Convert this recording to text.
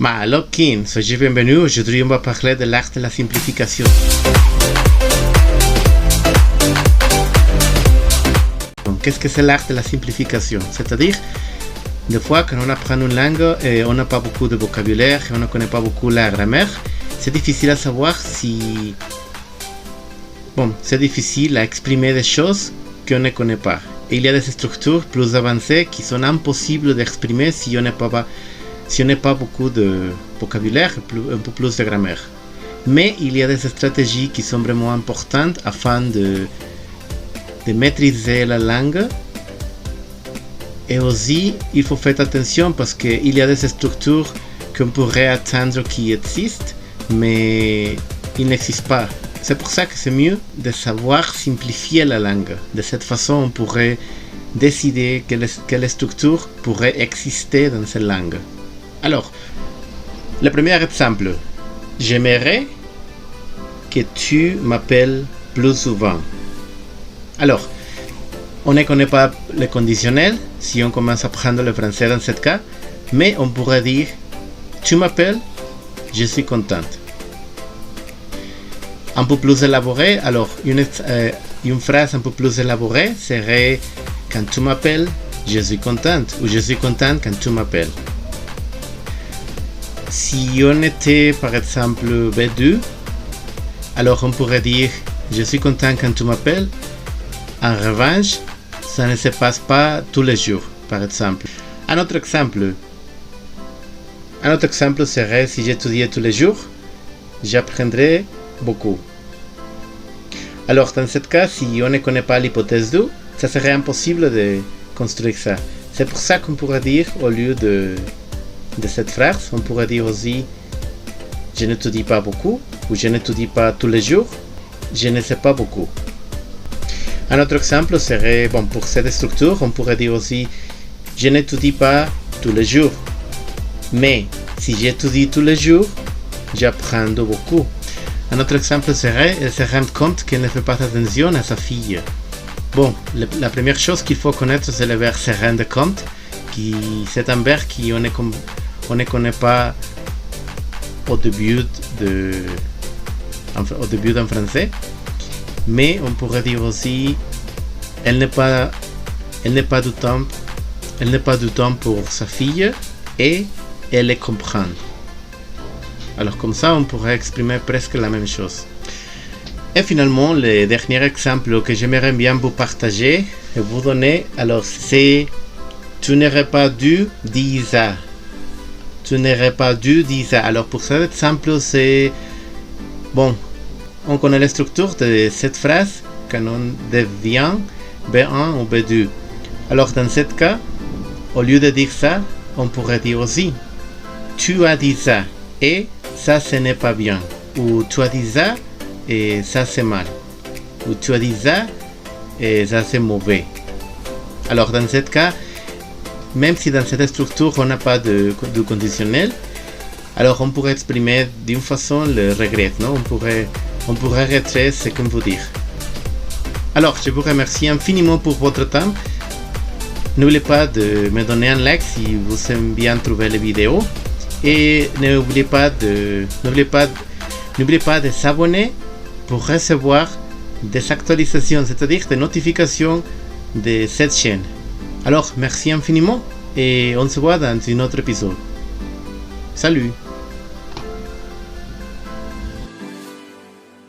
Alors, Kim, soyez bienvenue. Aujourd'hui, on va parler de l'art de la simplification. Donc, qu'est-ce que c'est l'art de la simplification? C'est-à-dire, des fois, quand on apprend une langue et on n'a pas beaucoup de vocabulaire et on ne connaît pas beaucoup la grammaire, c'est difficile à savoir si... c'est difficile à exprimer des choses qu'on ne connaît pas. Et il y a des structures plus avancées qui sont impossibles d'exprimer si on n'a pas beaucoup de vocabulaire, un peu plus de grammaire. Mais il y a des stratégies qui sont vraiment importantes afin de maîtriser la langue. Et aussi, il faut faire attention parce qu'il y a des structures qu'on pourrait attendre qui existent, mais ils n'existent pas. C'est pour ça que c'est mieux de savoir simplifier la langue. De cette façon, on pourrait décider quelle structure pourrait exister dans cette langue. Alors, le premier exemple. J'aimerais que tu m'appelles plus souvent. Alors, on ne connaît pas le conditionnel si on commence à prendre le français dans ce cas, mais on pourrait dire tu m'appelles, je suis contente. Un peu plus élaboré, alors une phrase un peu plus élaborée serait quand tu m'appelles, je suis contente, ou je suis contente quand tu m'appelles. Si on était par exemple B2, alors on pourrait dire je suis content quand tu m'appelles. En revanche, ça ne se passe pas tous les jours, par exemple. Un autre exemple serait si j'étudiais tous les jours, j'apprendrais beaucoup. Alors, dans ce cas, si on ne connaît pas l'hypothèse 2, ça serait impossible de construire ça. C'est pour ça qu'on pourrait dire, au lieu de cette phrase, on pourrait dire aussi je n'étudie pas beaucoup, ou je n'étudie pas tous les jours, je ne sais pas beaucoup. Un autre exemple serait, pour cette structure, on pourrait dire aussi je n'étudie pas tous les jours, mais si j'étudie tous les jours, j'apprends beaucoup. Un autre exemple serait elle se rend compte qu'elle ne fait pas attention à sa fille. La première chose qu'il faut connaître, c'est le verbe se rendre compte, c'est un verbe qu'on ne connaît pas au début d'un français, mais on pourrait dire aussi elle n'est pas du temps pour sa fille et elle les comprend. Alors comme ça, on pourrait exprimer presque la même chose. Et finalement, le dernier exemple que j'aimerais bien vous partager et vous donner, alors c'est tu n'aurais pas dû dire ça. Tu n'aurais pas dû dire ça. Alors pour cet exemple, c'est on connaît la structure de cette phrase quand on devient B1 ou B2. Alors dans ce cas, au lieu de dire ça, on pourrait dire aussi tu as dit ça et ça ce n'est pas bien, ou tu as dit ça et ça c'est mal, ou tu as dit ça et ça c'est mauvais. Alors dans ce cas, même si dans cette structure on n'a pas de conditionnel, alors on pourrait exprimer d'une façon le regret, non? On pourrait retirer ce qu'on veut dire. Alors je vous remercie infiniment pour votre temps. N'oubliez pas de me donner un like si vous aimez bien trouver les vidéos. Et n'oubliez pas de s'abonner pour recevoir des actualisations, c'est-à-dire des notifications de cette chaîne. Alors, merci infiniment et on se voit dans un autre épisode. Salut!